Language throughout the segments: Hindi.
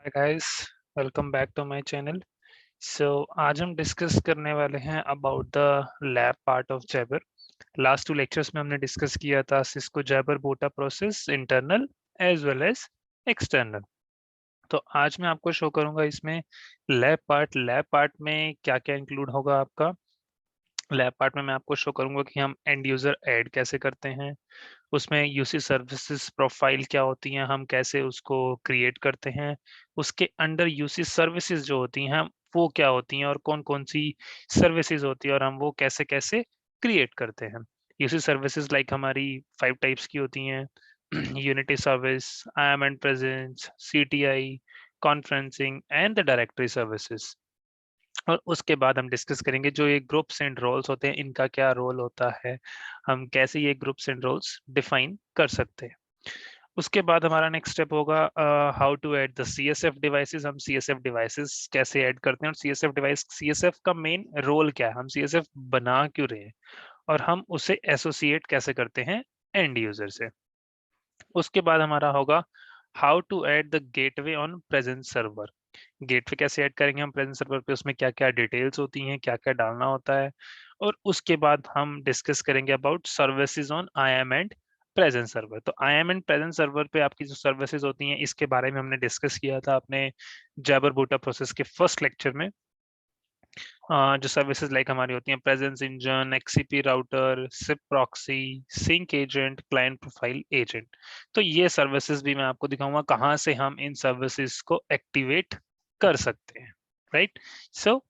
Hi guys, welcome back to my channel. So आज हम डिस्कस करने वाले हैं about the lab part of Jabber. Last 2 lectures में हमने डिस्कस किया था Cisco Jabber both process internal as well as external. तो आज मैं आपको शो करूंगा इसमें लैब पार्ट में क्या क्या इंक्लूड होगा आपका। लैब पार्ट में मैं आपको शो करूंगा कि हम एंड यूजर ऐड कैसे करते हैं, उसमें यूसी सर्विसेज प्रोफाइल क्या होती हैं, हम कैसे उसको क्रिएट करते हैं, उसके अंडर यूसी सर्विसेज जो होती हैं वो क्या होती हैं और कौन कौन सी सर्विसेज होती है और हम वो कैसे कैसे क्रिएट करते हैं। यूसी सर्विसेज लाइक हमारी 5 टाइप्स की होती हैं unity service, IAM and presence, CTI, conferencing and the directory services. और उसके बाद हम डिस्कस करेंगे जो ये ग्रुप्स एंड रोल्स होते हैं, इनका क्या रोल होता है, हम कैसे ये ग्रुप्स एंड रोल्स डिफाइन कर सकते हैं। उसके बाद हमारा नेक्स्ट स्टेप होगा how to add the CSF devices. हम CSF डिवाइसेस कैसे ऐड करते हैं और CSF डिवाइस, CSF का मेन रोल क्या है, हम CSF बना क्यों रहे हैं और हम उसे एसोसिएट कैसे करते हैं एंड यूजर से। उसके बाद हमारा होगा how to add the gateway on present server. Gateway कैसे ऐड करेंगे हम प्रेजेंट सर्वर पे, उसमें क्या क्या डिटेल्स होती हैं, क्या क्या डालना होता है। और उसके बाद हम डिस्कस करेंगे about services on IAM and present server. तो IAM एंड प्रेजेंट सर्वर पे आपकी जो सर्विसेज होती हैं इसके बारे में हमने डिस्कस किया था अपने जैबर बूटा प्रोसेस के फर्स्ट लेक्चर में। जो सर्विसेज लाइक हमारी होती हैं presence engine, XCP router, SIP proxy, sync agent, client profile agent. तो ये सर्विसेज भी मैं आपको दिखाऊंगा कहाँ से हम इन सर्विसेज को एक्टिवेट कर सकते हैं। राइट, सो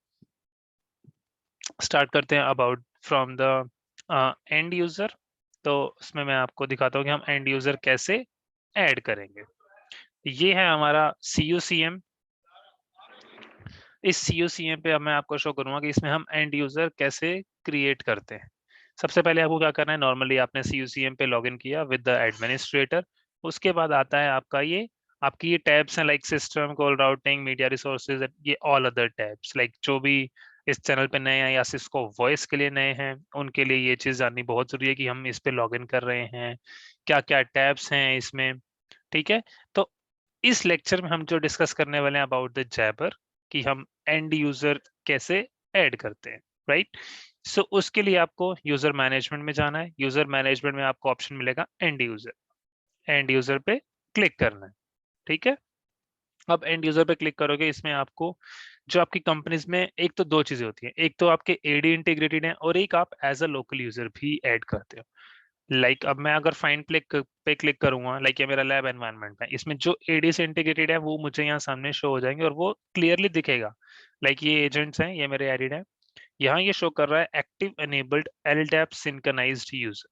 स्टार्ट करते हैं about from the end user. तो उसमें मैं आपको दिखाता हूँ कि हम एंड यूजर कैसे ऐड करेंगे। ये है हमारा CUCM। इस CUCM पे अब मैं आपको शो करूंगा कि इसमें हम एंड यूजर कैसे क्रिएट करते हैं। सबसे पहले आपको क्या करना है, नॉर्मली आपने CUCM पे लॉगिन किया विद द एडमिनिस्ट्रेटर। उसके बाद आता है आपका ये, आपकी ये टैब्स हैं like system call, routing, media resources, ये ऑल अदर टैब्स। लाइक जो भी इस चैनल पे नए हैं या सिस्को वॉइस के लिए नए हैं उनके लिए ये चीज जाननी बहुत जरूरी है कि हम इस पे लॉगिन कर रहे हैं, क्या क्या टैब्स हैं इसमें। ठीक है, तो इस लेक्चर में हम जो डिस्कस करने वाले हैं अबाउट द जैबर, कि हम एंड यूजर कैसे ऐड करते हैं। राइट, सो उसके लिए आपको यूजर मैनेजमेंट में जाना है। यूजर मैनेजमेंट में आपको ऑप्शन मिलेगा एंड यूजर। एंड यूजर पे क्लिक करना है। ठीक है, अब एंड यूजर पे क्लिक करोगे, इसमें आपको जो आपकी कंपनीज में एक तो दो चीजें होती हैं, एक तो आपके AD इंटीग्रेटेड है और एक आप एज अ लोकल यूजर भी ऐड करते हो। अब मैं अगर फाइंड क्लिक पे क्लिक करूंगा, ये मेरा लैब एनवायरनमेंट है, इसमें जो AD से इंटीग्रेटेड है वो मुझे यहाँ सामने शो हो जाएंगे और वो क्लियरली दिखेगा। ये एजेंट्स हैं, ये मेरे एडिड हैं। यहाँ ये शो कर रहा है active enabled LDAP synchronized user,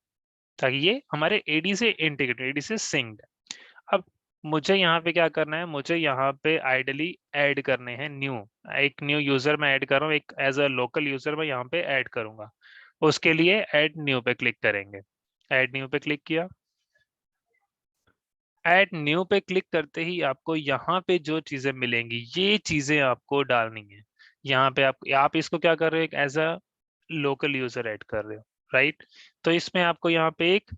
ताकि ये हमारे AD से इंटीग्रेटेड, AD से सिंक्ड है। अब मुझे यहाँ पे क्या करना है, मुझे यहाँ पे आइडली ऐड करने हैं न्यू, एक न्यू यूजर मैं ऐड कर रहा हूँ, एक एज अ लोकल यूजर मैं यहाँ पे ऐड करूंगा। उसके लिए ऐड न्यू पे क्लिक करेंगे। ऐड न्यू पे क्लिक किया। ऐड न्यू पे क्लिक करते ही आपको यहाँ पे जो चीजें मिलेंगी ये चीजें आपको डालनी है। यहाँ पे आप इसको क्या कर रहे हो, एक as a local user add कर रहे हो। राइट, तो इसमें आपको यहाँ पे एक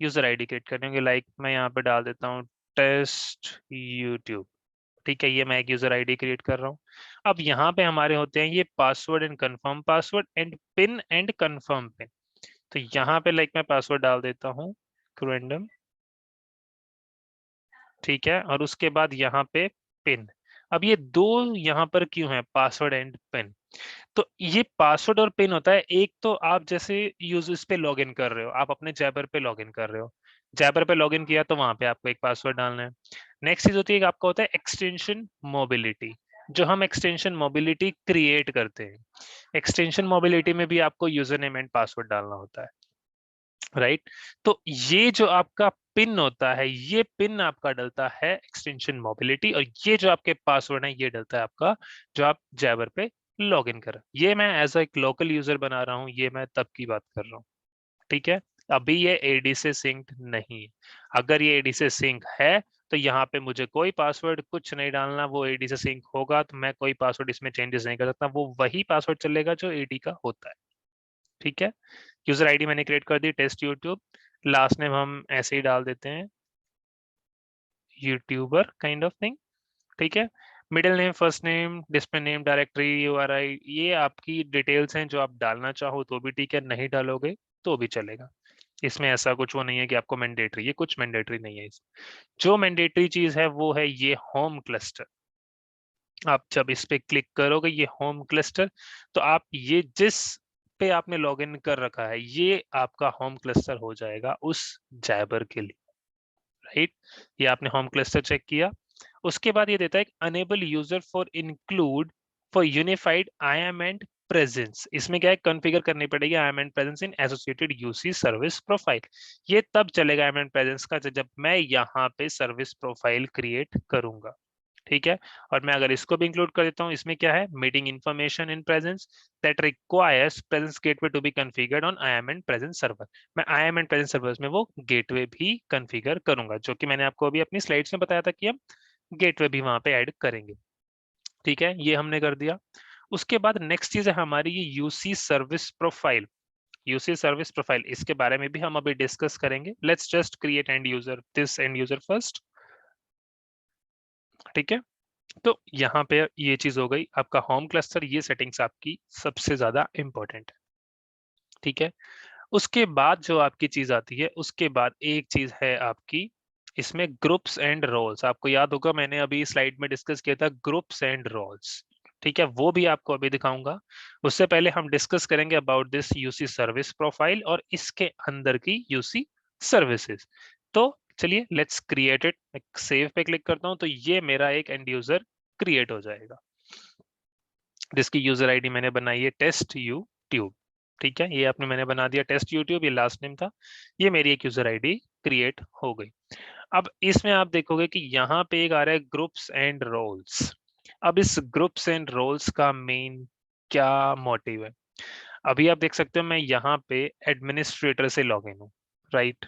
यूजर आईडी क्रिएट करनी होगी। मैं यहाँ पे डाल देता हूँ टेस्ट यूट्यूब। ठीक है, ये मैं एक यूजर आईडी क्रिएट कर रहा हूँ। अब यहाँ पे हमारे होते हैं ये password and confirm password and pin and confirm pin. तो यहाँ पे मैं पासवर्ड डाल देता हूँ रैंडम। ठीक है, और उसके बाद यहाँ पे पिन। अब ये दो यहाँ पर क्यों है, पासवर्ड एंड पिन? तो ये पासवर्ड और पिन होता है, एक तो आप जैसे यूज इस पे लॉगिन कर रहे हो, आप अपने जैबर पे लॉगिन कर रहे हो, जैबर पे लॉगिन किया तो वहां पे आपको एक पासवर्ड डालना है। नेक्स्ट चीज होती है कि आपका होता है एक्सटेंशन मोबिलिटी, जो हम एक्सटेंशन मोबिलिटी क्रिएट करते हैं। एक्सटेंशन मोबिलिटी में भी आपको यूजर नेम एंड पासवर्ड डालना होता है। राइट, तो ये जो आपका पिन होता है, ये पिन आपका डलता है एक्सटेंशन मोबिलिटी, और ये जो आपके पासवर्ड है ये डलता है आपका जो आप जैबर पे लॉग इन कर। ये मैं एज एक लोकल यूजर बना रहा हूँ, ये मैं तब की बात कर रहा हूँ। ठीक है, अभी ये AD से सिंक नहीं है। अगर ये AD से सिंक है तो यहाँ पे मुझे कोई पासवर्ड कुछ नहीं डालना, वो AD से सिंक होगा तो मैं कोई पासवर्ड इसमें चेंजेस नहीं कर सकता, वो वही पासवर्ड चलेगा जो AD का होता है। ठीक है, यूजर आईडी मैंने क्रिएट कर दी टेस्ट यूट्यूब, लास्ट नेम हम ऐसे ही डाल देते हैं यूट्यूबर काइंड ऑफ थिंग। ठीक है। Middle name, first name, display name, directory URI, ये आपकी डिटेल्स हैं जो आप डालना चाहो तो भी ठीक है, नहीं डालोगे तो भी चलेगा। इसमें ऐसा कुछ वो नहीं है कि आपको मैंडेटरी, ये कुछ मैंडेटरी नहीं है। जो मैंडेटरी चीज है वो है ये होम क्लस्टर। आप जब इस पे क्लिक करोगे ये होम क्लस्टर, तो आप ये जिस पे आपने लॉगिन कर रखा है ये आपका होम क्लस्टर हो जाएगा उस जैबर के लिए, राइट। ये आपने होम क्लस्टर चेक किया। उसके बाद ये देता है enable user for include for unified IAM and presence. इसमें क्या है, कॉन्फ़िगर करनी पड़ेगी IAM and presence in associated UC service profile. ये तब चलेगा IAM एंड प्रेजेंस का जब मैं यहाँ पे सर्विस प्रोफाइल क्रिएट करूंगा, ठीक है। और मैं अगर इसको भी इंक्लूड कर देता हूँ, इसमें क्या है, meeting information in presence that requires presence gateway to be configured on IAM and presence server. मैं IAM एंड प्रेजेंस सर्वर्स में वो गेटवे भी कॉन्फ़िगर करूंगा, जो कि मैंने आपको अभी अपनी स्लाइड्स में बताया था कि हम गेटवे भी वहां पे ऐड करेंगे, ठीक है। ये हमने कर दिया। उसके बाद नेक्स्ट चीज है हमारी ये UC service profile. UC service profile, इसके बारे में भी हम अभी डिस्कस करेंगे। Let's just create and user, this and user first, ठीक है। तो यहाँ पे ये चीज हो गई आपका होम क्लस्टर, ये सेटिंग्स आपकी सबसे ज्यादा इंपॉर्टेंट है, ठीक है। उसके बाद जो आपकी चीज आती है, उसके बाद एक चीज है आपकी इसमें ग्रुप्स एंड रोल्स। आपको याद होगा मैंने अभी स्लाइड में डिस्कस किया था ग्रुप्स एंड रोल्स, ठीक है। वो भी आपको अभी दिखाऊंगा। उससे पहले हम डिस्कस करेंगे about this UC service profile और इसके अंदर की यूसी सर्विसेज। तो चलिए लेट्स क्रिएट इट। सेव पे क्लिक करता हूं तो ये मेरा एक एंड यूजर क्रिएट हो जाएगा, जिसकी यूजर आईडी मैंने बनाई है टेस्ट यू ट्यूब, ठीक है। ये आपने मैंने बना दिया टेस्ट यूट्यूब, ये लास्ट नेम था। ये मेरी एक यूजर आईडी क्रिएट हो गई। अब इसमें आप देखोगे कि यहाँ पे एक आ रहा है ग्रुप्स एंड रोल्स। अब इस ग्रुप्स एंड रोल्स का मेन क्या मोटिव है, अभी आप देख सकते हो मैं यहाँ पे एडमिनिस्ट्रेटर से लॉगिन हूँ, राइट।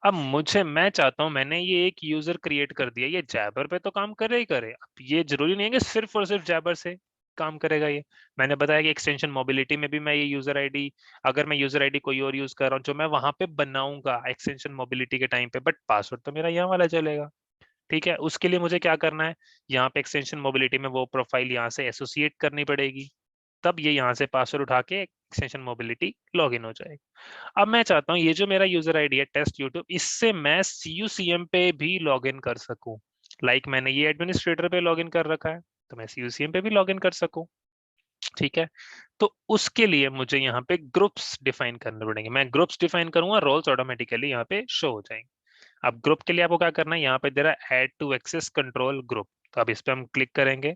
अब मैं चाहता हूँ, मैंने ये एक यूजर क्रिएट कर दिया, ये जैबर पे तो काम करे ही करे। अब ये जरूरी नहीं है कि सिर्फ और सिर्फ जैबर से काम करेगा ये। मैंने बताया कि एक्सटेंशन मोबिलिटी में भी मैं ये यूजर आईडी, अगर मैं यूजर आईडी कोई और यूज कर रहा हूँ जो मैं वहां पे बनाऊंगा एक्सटेंशन मोबिलिटी के टाइम पे, बट पासवर्ड तो मेरा यहाँ वाला चलेगा, ठीक है। उसके लिए मुझे क्या करना है, यहाँ पे एक्सटेंशन मोबिलिटी में वो प्रोफाइल यहाँ से एसोसिएट करनी पड़ेगी, तब ये यहाँ से पासवर्ड उठा के एक्सटेंशन मोबिलिटी लॉगिन हो जाएगी। अब मैं चाहता हूँ ये जो मेरा यूजर आईडी है टेस्ट यूट्यूब, इससे मैं CUCM पे भी लॉगिन कर सकूं। लाइक मैंने ये एडमिनिस्ट्रेटर पे लॉगिन कर रखा है, तो मैं CUCM पे भी लॉगिन कर सकूं, ठीक है। तो उसके लिए मुझे यहाँ पे ग्रुप्स डिफाइन करने पड़ेंगे। मैं ग्रुप्स डिफाइन करूंगा, रोल्स ऑटोमेटिकली यहाँ पे शो हो जाएंगे। अब ग्रुप के लिए आपको क्या करना है, यहाँ पे दे रहा है add to access control group, तो अब इस पे हम क्लिक करेंगे।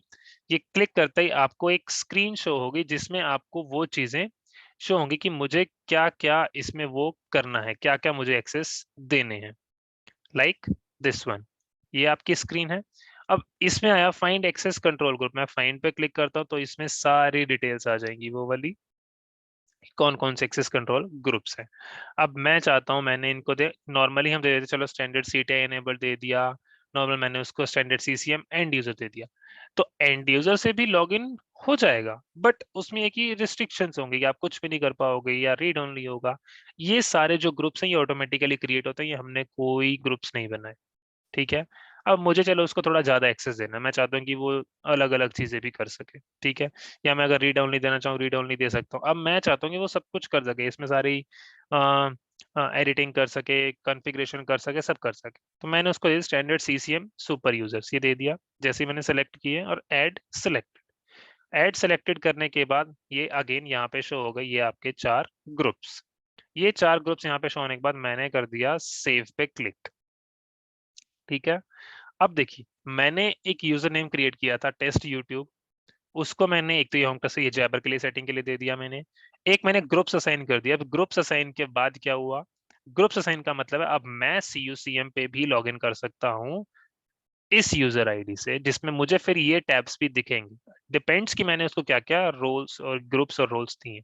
ये क्लिक करते ही आपको एक स्क्रीन शो होगी जिसमें आपको वो चीजें शो होंगी कि मुझे क्या क्या इसमें वो करना है, क्या क्या मुझे एक्सेस देने हैं, लाइक दिस वन। ये आपकी स्क्रीन है। अब इसमें आया फाइंड एक्सेस कंट्रोल ग्रुप, मैं फाइंड पे क्लिक करता हूँ तो इसमें सारी डिटेल्स आ जाएंगी वो वाली, कौन कौन से एक्सेस कंट्रोल ग्रुप्स हैं। अब मैं चाहता हूं, मैंने इनको दे, नॉर्मली हम दे देते, चलो स्टैंडर्ड CTI एनेबल दे दिया, नॉर्मल मैंने उसको स्टैंडर्ड CCM एंड यूजर दे दिया। तो एंड यूजर से भी लॉगिन हो जाएगा, बट उसमें एक ही रिस्ट्रिक्शंस होंगे कि आप कुछ भी नहीं कर पाओगे या रीड ओनली होगा। ये सारे जो ग्रुप्स हैं ये ऑटोमेटिकली क्रिएट होते हैं, ये हमने कोई ग्रुप्स नहीं बनाए, ठीक है। अब मुझे चलो उसको थोड़ा ज्यादा एक्सेस देना है, मैं चाहता हूँ कि वो अलग अलग चीजें भी कर सके, ठीक है। या मैं अगर रीड ओनली देना चाहूँ रीड ओनली दे सकता हूँ। अब मैं चाहता हूँ कि वो सब कुछ कर सके, इसमें सारी एडिटिंग कर सके, कॉन्फ़िगरेशन कर सके, सब कर सके। तो मैंने उसको स्टैंडर्ड CCM सुपर यूजर्स ये दे दिया, जैसे ही मैंने सेलेक्ट किए और ऐड सेलेक्टेड करने के बाद ये अगेन यहाँ पे शो हो गई ये आपके 4 ग्रुप्स। ये 4 ग्रुप्स यहाँ पे शो होने के बाद मैंने कर दिया सेव पे क्लिक, ठीक है। अब देखिए मैंने एक यूजर नेम क्रिएट किया था टेस्ट यूट्यूब, उसको मैंने एक तो ये होम से ये जैबर के लिए सेटिंग के लिए दे दिया मैंने। एक मैंने ग्रुप्स असाइन कर दिया। अब ग्रुप्स असाइन के बाद क्या हुआ, ग्रुप्स असाइन का मतलब है अब मैं CUCM पे भी लॉगिन कर सकता हूँ इस यूजर आईडी से, जिसमें मुझे फिर ये टैब्स भी दिखेंगे। डिपेंड्स कि मैंने उसको क्या क्या रोल्स और ग्रुप्स और रोल्स दिए।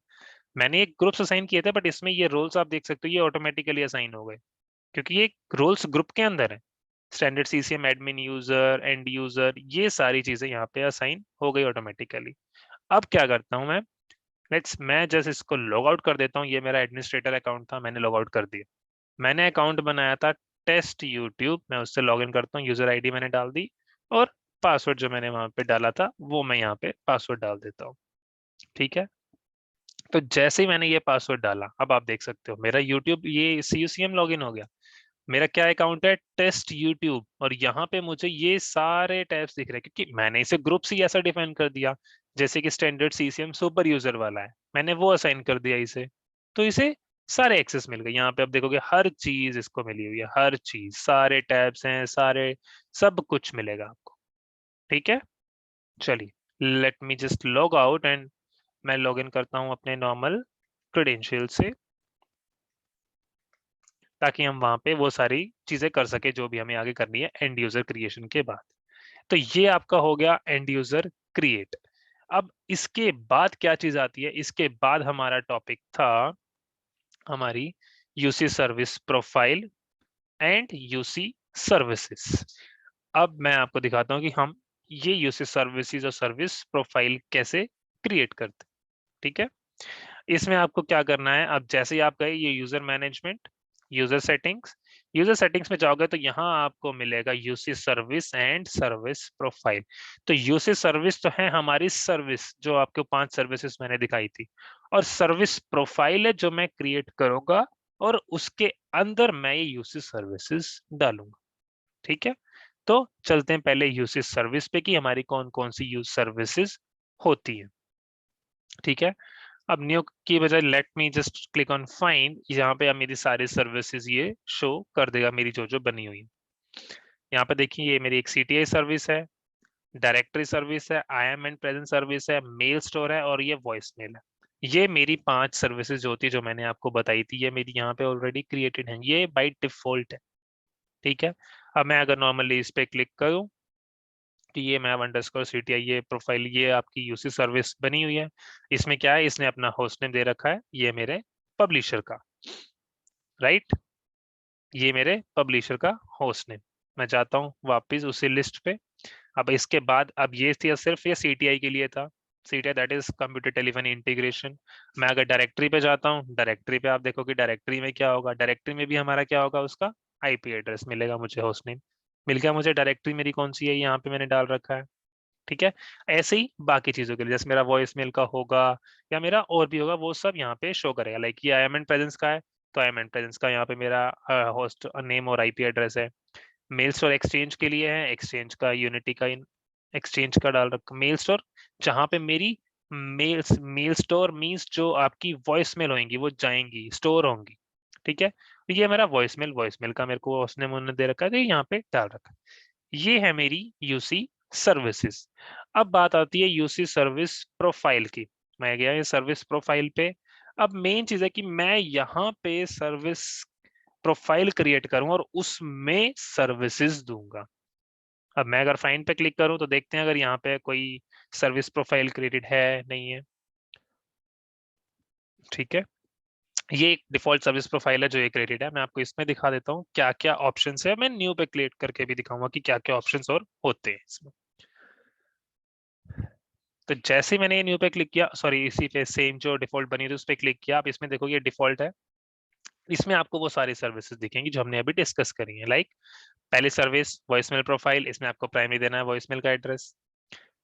मैंने एक ग्रुप्स असाइन किए थे बट इसमें ये रोल्स आप देख सकते हो ये ऑटोमेटिकली असाइन हो गए, क्योंकि ये रोल्स ग्रुप के अंदर है। Standard CCM admin user and user ये सारी चीजें यहाँ पे असाइन हो गई ऑटोमेटिकली। अब क्या करता हूँ मैं जस्ट इसको लॉग आउट कर देता हूँ। ये मेरा एडमिनिस्ट्रेटर अकाउंट था, मैंने लॉग आउट कर दिया। मैंने अकाउंट बनाया था टेस्ट यूट्यूब, मैं उससे लॉग इन करता हूँ, यूजर आईडी मैंने डाल दी और पासवर्ड जो मैंने वहां पे डाला था वो मैं यहाँ पे पासवर्ड डाल देता हूँ। ठीक है, तो जैसे ही मैंने ये पासवर्ड डाला, अब आप देख सकते हो मेरा यूट्यूब ये CUCM लॉगिन हो गया। मेरा क्या अकाउंट है, टेस्ट यूट्यूब, और यहाँ पे मुझे ये सारे टैब्स दिख रहे हैं क्योंकि मैंने इसे ग्रुप सी ऐसा डिफाइन कर दिया। जैसे कि स्टैंडर्ड CCM सुपर यूजर वाला है, मैंने वो असाइन कर दिया इसे, तो इसे सारे एक्सेस मिल गए। यहाँ पे आप देखोगे हर चीज इसको मिली हुई है, हर चीज, सारे टैब्स हैं, सारे सब कुछ मिलेगा आपको। ठीक है, चलिए let me just log out and मैं लॉग इन करता हूँ अपने नॉर्मल क्रेडेंशियल से, ताकि हम वहां पे वो सारी चीजें कर सके जो भी हमें आगे करनी है एंड यूजर क्रिएशन के बाद। तो ये आपका हो गया एंड यूजर क्रिएट। अब इसके बाद क्या चीज आती है, इसके बाद हमारा टॉपिक था हमारी UC service profile and UC services. अब मैं आपको दिखाता हूँ कि हम ये यूसी सर्विसेज और सर्विस प्रोफाइल कैसे क्रिएट करते हैं। ठीक है, इसमें आपको क्या करना है, अब जैसे ही आप गए ये यूजर मैनेजमेंट, यूजर सेटिंग्स में जाओगे तो यहाँ आपको मिलेगा UC service and service profile. तो यूसी सर्विस तो है हमारी सर्विस, जो आपको 5 सर्विसेज मैंने दिखाई थी, और सर्विस प्रोफाइल है जो मैं क्रिएट करूंगा और उसके अंदर मैं ये यूसी सर्विसेज डालूंगा। ठीक है, तो चलते हैं पहले यूसी सर्विस पे कि हमारी कौन कौन सी यूज सर्विसेज होती है। ठीक है, अब न्यू की बजाय let me just click on find, यहाँ पे अब मेरी सारी सर्विसेज ये शो कर देगा मेरी जो जो बनी हुई है। यहाँ पे देखिए ये मेरी एक CTI सर्विस है, डायरेक्टरी सर्विस है, IAM एंड प्रेजेंट सर्विस है, मेल स्टोर है और ये वॉइस मेल है। ये मेरी 5 सर्विसेज जो होती है जो मैंने आपको बताई थी, ये मेरी यहाँ पे ऑलरेडी क्रिएटेड है, ये बाई डिफॉल्ट है। ठीक है, अब मैं अगर नॉर्मली इस पे क्लिक करूँ कि ये मैव अंडरस्कोर CTI ये प्रोफाइल, ये आपकी यूसी सर्विस बनी हुई है। इसमें क्या है, इसने अपना होस्ट नेम दे रखा है, ये मेरे पब्लिशर का, राइट, ये मेरे पब्लिशर का होस्ट नेम। मैं जाता हूँ वापस उसी लिस्ट पे। अब इसके बाद अब ये थी सिर्फ ये CTI के लिए था, CTI that is computer telephony integration. मैं अगर डायरेक्टरी पे जाता हूँ, डायरेक्टरी पे आप देखो कि डायरेक्टरी में क्या होगा, डायरेक्टरी में भी हमारा क्या होगा, उसका IP एड्रेस मिलेगा मुझे, होस्ट नेम मिल गया मुझे। डायरेक्टरी मेरी कौन सी है, यहाँ पे मैंने डाल रखा है। ठीक है, ऐसे ही बाकी चीजों के लिए जैसे मेरा वॉइस मेल का होगा या मेरा और भी होगा, वो सब यहाँ पे शो करेगा। लाइक ये IAM एंड प्रेजेंस का है, तो IAM एंड प्रेजेंस का यहाँ पे मेरा होस्ट नेम और IP एड्रेस है। मेल स्टोर एक्सचेंज के लिए है, एक्सचेंज का यूनिटी का एक्सचेंज का डाल रखा मेल स्टोर, जहाँ पे मेरी मेल स्टोर मीन्स जो आपकी वॉइस मेल होंगी वो जाएंगी, स्टोर होंगी। ठीक है, तो ये मेरा वॉइस मेल का मेरे को उसने मुझे दे रखा है, तो यहाँ पे डाल रखा है। ये है मेरी यूसी सर्विसेज। अब बात आती है यूसी सर्विस प्रोफाइल की। मैं गया ये सर्विस प्रोफाइल पे। अब मेन चीज है कि मैं यहाँ पे सर्विस प्रोफाइल क्रिएट करूं और उसमें सर्विसेज दूंगा। अब मैं अगर फाइंड पे क्लिक करूं तो देखते हैं अगर यहाँ पे कोई सर्विस प्रोफाइल क्रिएटेड है नहीं है। ठीक है, ये एक डिफॉल्ट सर्विस प्रोफाइल है जो ये क्रिएटेड है। मैं आपको इसमें दिखा देता हूँ क्या क्या ऑप्शंस है, मैं न्यू पे क्लिक करके भी दिखाऊंगा कि क्या क्या ऑप्शंस और होते हैं इसमें। तो जैसे ही मैंने ये न्यू पे क्लिक किया, सॉरी इसी पे सेम जो डिफॉल्ट बनी थी उस पे क्लिक किया, आप इसमें देखो ये डिफॉल्ट है। इसमें आपको वो सारी सर्विसेज दिखेंगी जो हमने अभी डिस्कस करी है। लाइक पहली सर्विस वॉइसमेल प्रोफाइल, इसमें आपको प्राइमरी देना है वॉइसमेल का address.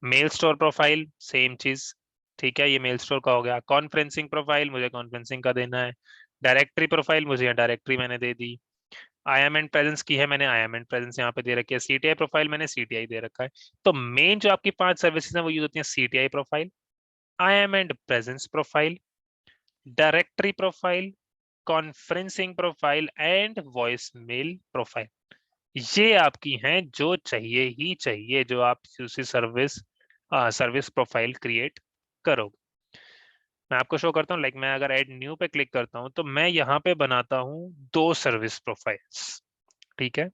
Mail store profile same चीज, ठीक है, ये मेल स्टोर का हो गया। कॉन्फ्रेंसिंग प्रोफाइल मुझे कॉन्फ्रेंसिंग का देना है। डायरेक्टरी प्रोफाइल मुझे यहाँ डायरेक्टरी मैंने दे दी। IAM एंड प्रेजेंस की है, मैंने IAM एंड प्रेजेंस यहाँ पे दे रखी है। CTI प्रोफाइल मैंने CTI दे रखा है। तो मेन जो आपकी 5 सर्विसेज है वो यूज होती है CTI profile, IAM and presence profile, directory profile, conferencing profile and voice mail profile. ये आपकी हैं जो चाहिए ही चाहिए जो आप उसी सर्विस प्रोफाइल क्रिएट करोगे। मैं आपको शो करता हूँ, लाइक मैं अगर ऐड न्यू पे क्लिक करता हूँ तो मैं यहाँ पे बनाता हूँ 2 सर्विस प्रोफाइल्स। ठीक है,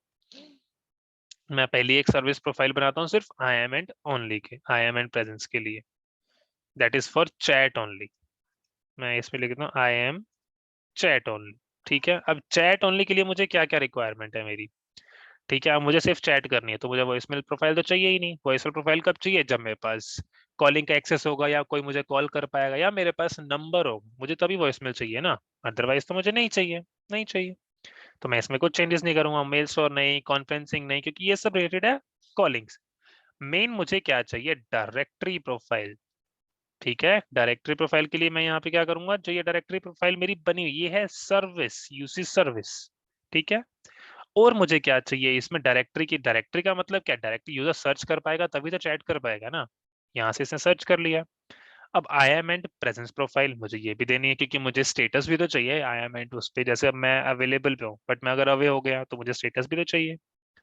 मैं पहली एक सर्विस प्रोफाइल बनाता हूँ सिर्फ IAM एंड ओनली के, IAM एंड प्रेजेंस के लिए, that is for chat only. मैं इसमें लिख देता हूँ IAM चैट ओनली। ठीक है, अब चैट ओनली के लिए मुझे क्या क्या रिक्वायरमेंट है मेरी। ठीक है, अब मुझे सिर्फ चैट करनी है तो मुझे वॉइसमेल प्रोफाइल तो चाहिए ही नहीं। वॉइसमेल प्रोफाइल कब चाहिए, जब मेरे पास कॉलिंग का एक्सेस होगा या कोई मुझे कॉल कर पाएगा या मेरे पास नंबर हो, मुझे तभी वॉइसमेल चाहिए ना, अदरवाइज तो मुझे नहीं चाहिए, नहीं चाहिए। तो मैं इसमें कुछ चेंजेस नहीं करूंगा, मेल स्टोर नहीं, कॉन्फ्रेंसिंग नहीं, क्योंकि ये सब रिलेटेड है कॉलिंग से। मेन मुझे क्या चाहिए, डायरेक्टरी प्रोफाइल। ठीक है, डायरेक्टरी प्रोफाइल के लिए मैं यहाँ पे क्या करूंगा, जो ये डायरेक्टरी प्रोफाइल मेरी बनी हुई ये है सर्विस, यूसी सर्विस। ठीक है, और मुझे क्या चाहिए इसमें, डायरेक्टरी की, डायरेक्टरी का मतलब क्या, डायरेक्टरी यूजर सर्च कर पाएगा तभी तो चैट कर पाएगा ना। यहाँ से इसने सर्च कर लिया। अब I am and presence profile मुझे ये भी देनी है, क्योंकि मुझे स्टेटस भी तो चाहिए आई एम एंड उस पे, जैसे अब मैं अवेलेबल पे हूँ बट मैं अगर अवे हो गया तो मुझे स्टेटस भी तो चाहिए।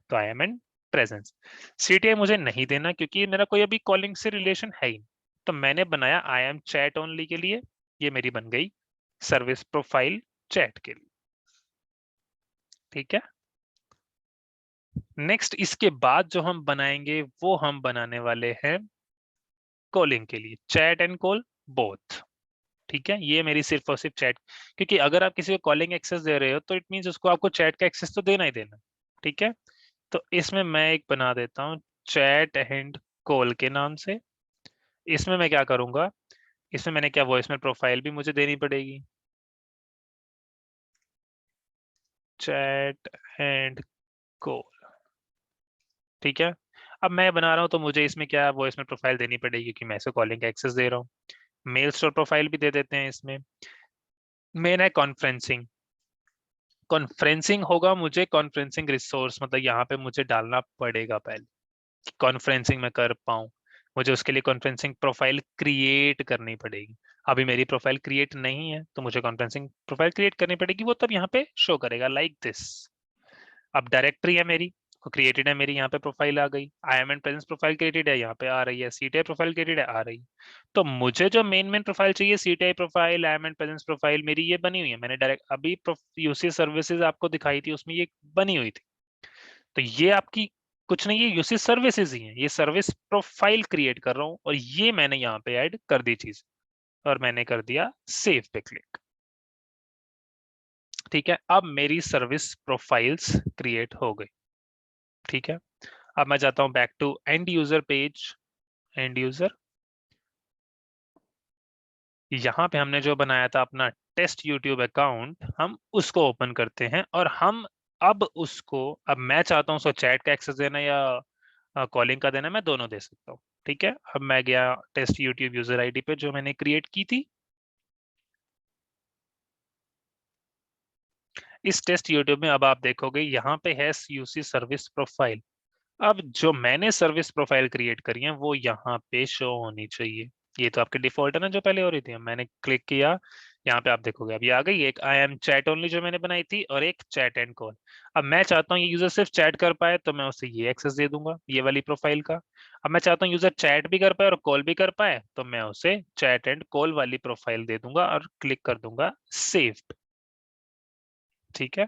तो I am and presence. CTI मुझे नहीं देना क्योंकि मेरा कोई अभी कॉलिंग से रिलेशन है ही नहीं। तो मैंने बनाया आई एम चैट ओनली के लिए, ये मेरी बन गई सर्विस प्रोफाइल चैट के लिए। ठीक है, नेक्स्ट इसके बाद जो हम बनाएंगे वो हम बनाने वाले हैं कॉलिंग के लिए, चैट एंड कॉल बोथ। ठीक है, ये मेरी सिर्फ और सिर्फ चैट, क्योंकि अगर आप किसी को कॉलिंग एक्सेस दे रहे हो तो इट मींस उसको आपको चैट का एक्सेस तो देना ही देना। ठीक है, तो इसमें मैं एक बना देता हूँ चैट एंड कॉल के नाम से। इसमें मैं क्या करूंगा, इसमें मैंने क्या वॉइसमेल प्रोफाइल भी मुझे देनी पड़ेगी, चैट एंड कॉल। ठीक है, अब मैं बना रहा हूँ तो मुझे इसमें क्या वॉइसमेल प्रोफाइल देनी पड़ेगी क्योंकि मैं इसे कॉलिंग का एक्सेस दे रहा हूँ। मेल स्टोर प्रोफाइल भी दे देते हैं इसमें। मेन है कॉन्फ्रेंसिंग, कॉन्फ्रेंसिंग होगा मुझे, कॉन्फ्रेंसिंग रिसोर्स मतलब यहाँ पे मुझे डालना पड़ेगा पहले, कॉन्फ्रेंसिंग में कर पाऊँ। मुझे उसके लिए कॉन्फ्रेंसिंग प्रोफाइल क्रिएट करनी पड़ेगी। अभी मेरी प्रोफाइल क्रिएट नहीं है तो मुझे कॉन्फ्रेंसिंग प्रोफाइल क्रिएट करनी पड़ेगी, वो तब यहाँ पे शो करेगा लाइक दिस। अब डायरेक्टरी है मेरी, क्रिएटेड है मेरी, यहाँ पे प्रोफाइल आ गई। I am and presence profile created है, यहाँ पे आ रही है। सीटीआई प्रोफाइल क्रिएटेड है, आ रही। तो मुझे जो मेन मेन प्रोफाइल चाहिए, CTI profile, I am and presence profile, मेरी ये बनी हुई है। मैंने डायरेक्ट अभी यूसी सर्विसेज आपको दिखाई थी, उसमें ये बनी हुई थी। तो ये आपकी कुछ नहीं, ये यूसी सर्विसेज ही है, ये सर्विस प्रोफाइल क्रिएट कर रहा हूँ और ये मैंने यहाँ पे ऐड कर दी चीज, और मैंने कर दिया सेव पे क्लिक। ठीक है, अब मेरी सर्विस प्रोफाइल्स क्रिएट हो गई। ठीक है, अब मैं जाता हूं back to end user page. End user, यहाँ पे हमने जो बनाया था अपना टेस्ट यूट्यूब अकाउंट, हम उसको ओपन करते हैं और हम अब उसको, अब मैं चाहता हूँ उसको चैट का एक्सेस देना या कॉलिंग का देना, मैं दोनों दे सकता हूँ। ठीक है, अब मैं गया टेस्ट यूट्यूब यूजर आईडी पे जो मैंने क्रिएट की थी। इस टेस्ट यूट्यूब में अब आप देखोगे यहाँ पे है यूसी सर्विस प्रोफाइल। अब जो मैंने सर्विस प्रोफाइल क्रिएट करी है वो यहाँ पे शो होनी चाहिए। ये तो आपके डिफॉल्ट है ना जो पहले हो रही थी। मैंने क्लिक किया, यहाँ पे आप देखोगे अब ये आ गई, एक आई एम चैट ओनली जो मैंने बनाई थी और एक चैट एंड कॉल। अब मैं चाहता हूँ ये यूजर सिर्फ चैट कर पाए तो मैं उसे ये एक्सेस दे दूंगा, ये वाली प्रोफाइल का। अब मैं चाहता हूँ यूजर चैट भी कर पाए और कॉल भी कर पाए तो मैं उसे चैट एंड कॉल वाली प्रोफाइल दे दूंगा और क्लिक कर दूंगा सेव। ठीक है,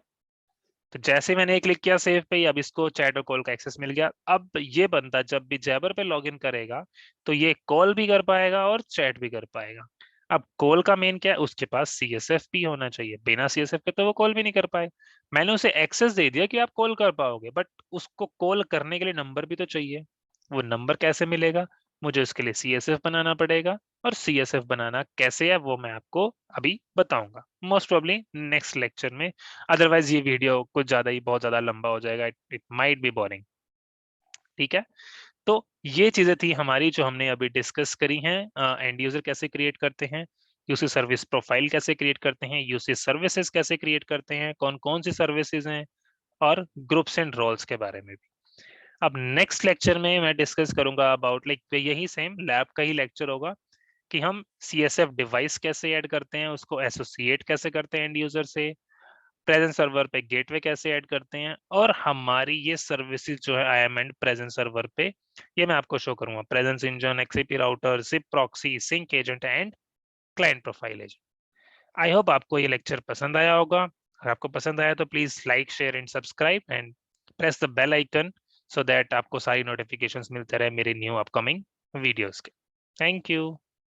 तो जैसे मैंने क्लिक किया सेव पे ही, अब इसको चैट और कॉल का एक्सेस मिल गया। अब ये बंदा जब भी जैबर पे लॉगिन करेगा तो ये कॉल भी कर पाएगा और चैट भी कर पाएगा। अब कॉल का मेन क्या है, उसके पास सीएसएफ भी होना चाहिए, बिना सीएसएफ के तो वो कॉल भी नहीं कर पाए। मैंने उसे एक्सेस दे दिया कि आप कॉल कर पाओगे, बट उसको कॉल करने के लिए नंबर भी तो चाहिए। वो नंबर कैसे मिलेगा, मुझे उसके लिए सीएसएफ बनाना पड़ेगा, और सीएसएफ बनाना कैसे है वो मैं आपको अभी बताऊंगा, मोस्ट प्रोबब्ली नेक्स्ट लेक्चर में। अदरवाइज ये वीडियो कुछ ज्यादा ही, बहुत ज्यादा लंबा हो जाएगा, इट माइट बी बोरिंग। ठीक है, तो ये चीजें थी हमारी जो हमने अभी डिस्कस करी हैं। एंड यूजर कैसे क्रिएट करते हैं, यूसी सर्विस प्रोफाइल कैसे क्रिएट करते हैं, यूसी सर्विसेज कैसे क्रिएट करते हैं, कौन कौन सी सर्विसेज हैं, और ग्रुप्स एंड रोल्स के बारे में भी। अब नेक्स्ट लेक्चर में मैं डिस्कस करूंगा अबाउट लाइक यही सेम लैब का ही लेक्चर होगा कि हम CSF डिवाइस कैसे ऐड करते हैं, उसको एसोसिएट कैसे करते हैं एंड यूजर से, प्रेजेंट सर्वर पे गेटवे कैसे ऐड करते हैं, और हमारी ये सर्विसेज जो है IAM एंड प्रेजेंट सर्वर पे, ये मैं आपको शो करूंगा। Presence engine, XCP router, SIP proxy, sync agent and client profile agent. I hope आपको ये लेक्चर पसंद आया होगा। अगर आपको पसंद आया तो please like, share and subscribe and press the bell icon so that आपको सारी नोटिफिकेशंस मिलते रहे मेरे न्यू अपकमिंग वीडियोस के। Thank you.